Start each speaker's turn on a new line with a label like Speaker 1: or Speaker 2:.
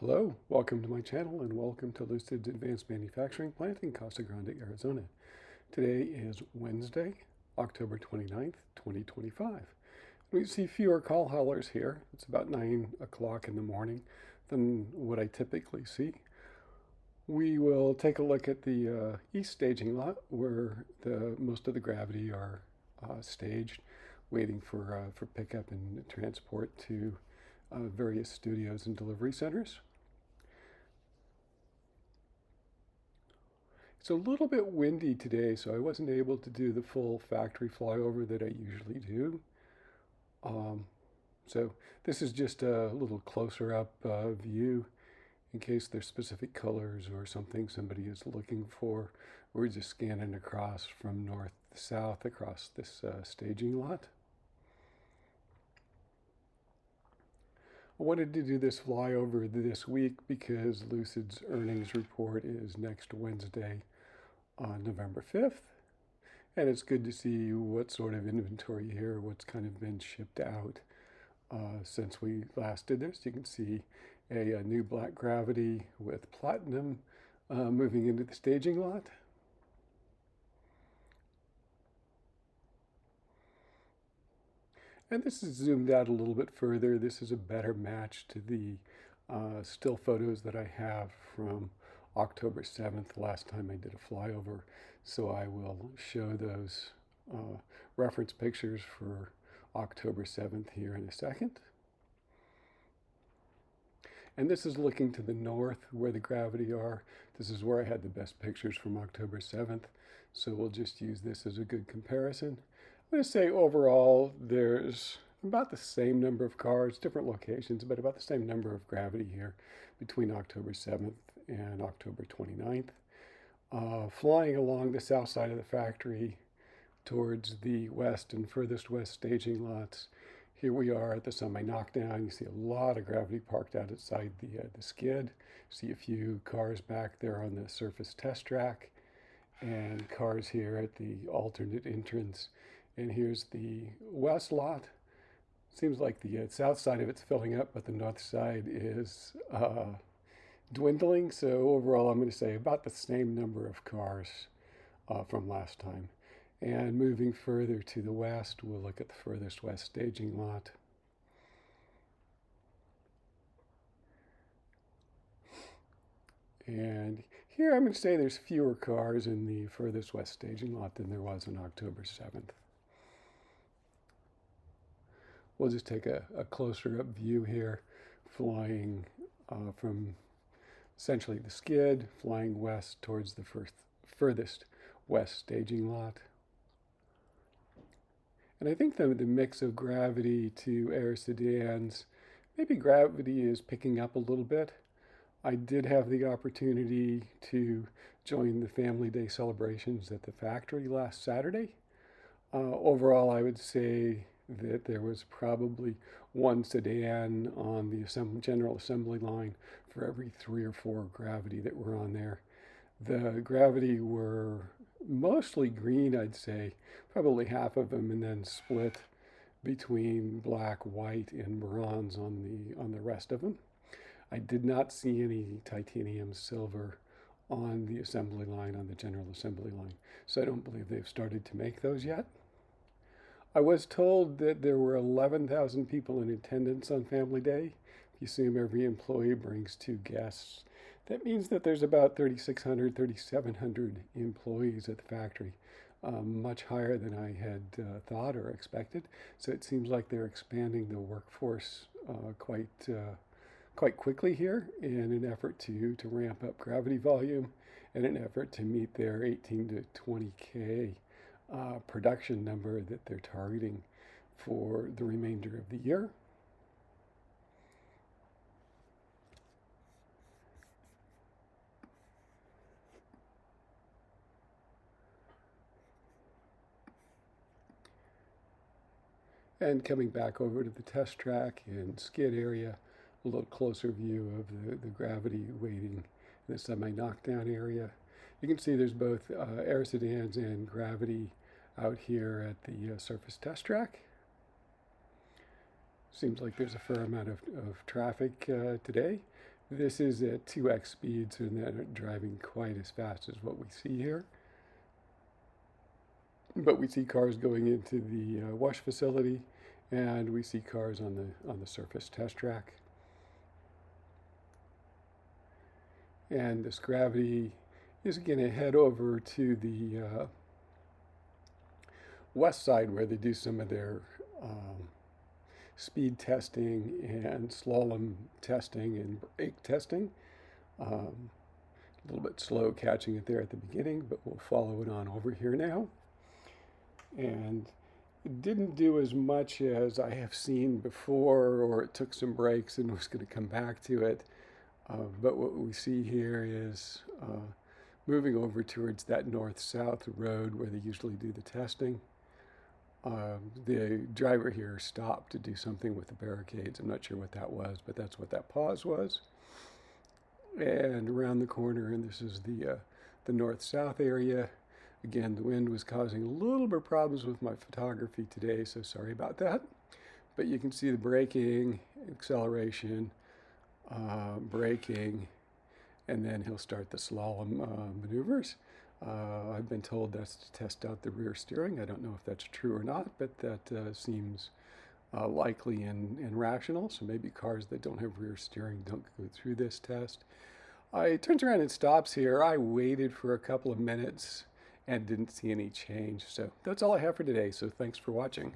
Speaker 1: Hello, welcome to my channel and welcome to Lucid's Advanced Manufacturing Plant in Casa Grande, Arizona. Today is Wednesday, October 29th, 2025. We see fewer call haulers here. It's about 9 o'clock in the morning than what I typically see. We will take a look at the east staging lot where most of the gravity are staged, waiting for pickup and transport to various studios and delivery centers. It's a little bit windy today, so I wasn't able to do the full factory flyover that I usually do. Um, so this is just a little closer up view in case there's specific colors or something somebody is looking for. We're just scanning across from north to south across this staging lot. I wanted to do this flyover this week because Lucid's earnings report is next Wednesday on November 5th. And it's good to see what sort of inventory here, what's kind of been shipped out since we last did this. You can see a new black gravity with platinum moving into the staging lot. And this is zoomed out a little bit further. This is a better match to the still photos that I have from October 7th, last time I did a flyover. So I will show those reference pictures for October 7th here in a second. And this is looking to the north where the gravity are. This is where I had the best pictures from October 7th. So we'll just use this as a good comparison. I'm going to say overall there's about the same number of cars, different locations, but about the same number of gravity here between October 7th and October 29th. Flying along the south side of the factory towards the west and furthest west staging lots. Here we are at the semi-knockdown. You see a lot of gravity parked out outside the skid. See a few cars back there on the surface test track and cars here at the alternate entrance. And here's the west lot. Seems like the south side of it's filling up, but the north side is dwindling. So overall, I'm going to say about the same number of cars from last time. And moving further to the west, we'll look at the furthest west staging lot. And here I'm going to say there's fewer cars in the furthest west staging lot than there was on October 7th. We'll just take a closer up view here, flying from essentially the skid, flying west towards the furthest west staging lot. And I think the mix of gravity to air sedans, maybe gravity is picking up a little bit. I did have the opportunity to join the Family Day celebrations at the factory last Saturday. Overall, I would say that there was probably one sedan on the general assembly line for every 3 or 4 gravity that were on there. The gravity were mostly green, I'd say, probably half of them, and then split between black, white, and bronze on the rest of them. I did not see any titanium silver on the assembly line, on the general assembly line, so I don't believe they've started to make those yet. I was told that there were 11,000 people in attendance on Family Day. If you assume every employee brings 2 guests, that means that there's about 3,600, 3,700 employees at the factory, much higher than I had thought or expected. So it seems like they're expanding the workforce quite quickly here in an effort to ramp up gravity volume and an effort to meet their 18 to 20K production number that they're targeting for the remainder of the year. And coming back over to the test track and skid area, a little closer view of the gravity weighting in the semi-knockdown area. You can see there's both air sedans and gravity out here at the surface test track. Seems like there's a fair amount of traffic today. This is at 2x speed, so they're not driving quite as fast as what we see here. But we see cars going into the wash facility, and we see cars on the surface test track. And this gravity is going to head over to the west side where they do some of their speed testing and slalom testing and brake testing. A little bit slow catching it there at the beginning, but we'll follow it on over here now. And it didn't do as much as I have seen before, or it took some breaks and was going to come back to it. But what we see here is moving over towards that north-south road where they usually do the testing. The driver here stopped to do something with the barricades. I'm not sure what that was, but that's what that pause was. And around the corner, and this is the north-south area. Again, the wind was causing a little bit of problems with my photography today, so sorry about that. But you can see the braking, acceleration, braking, and then he'll start the slalom maneuvers. I've been told that's to test out the rear steering. I don't know if that's true or not, but that seems likely and rational. So maybe cars that don't have rear steering don't go through this test. It turns around and stops here. I waited for a couple of minutes and didn't see any change. So that's all I have for today. So thanks for watching.